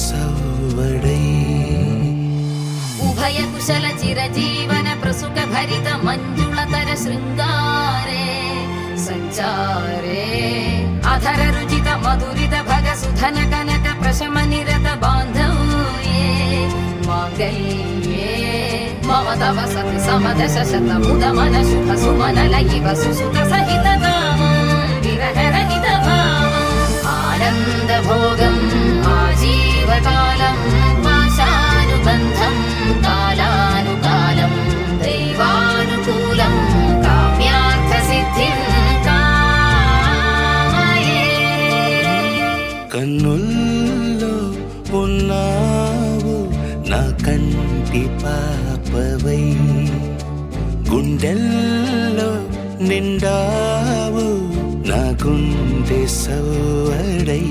సవ్వడై ఉభయ కుశల చిరజీవన ప్రసుక భరిత మంజుళతర శృంగారే సంచారే అధర రుచిత మధురిత భగ సుధన కనక ప్రశమ నిరత బాంధవ్యే మాంగళ్యే మమ తవ సతి సమదశ శత ముద మన శుభ సుమన లయివ సుసుత సహిత విరహ రహిత భావం ఆనంద భోగం ఆజీవకాలం పాశానుబంధం కాలానుకాలం దైవానుకూలం కామ్యార్థ సిద్ధిం కామయే. కన్నుల్లో ఉన్నావు నా కంటి పాపవై గుండెల్లో నిండావు నా గుండె సవ్వడై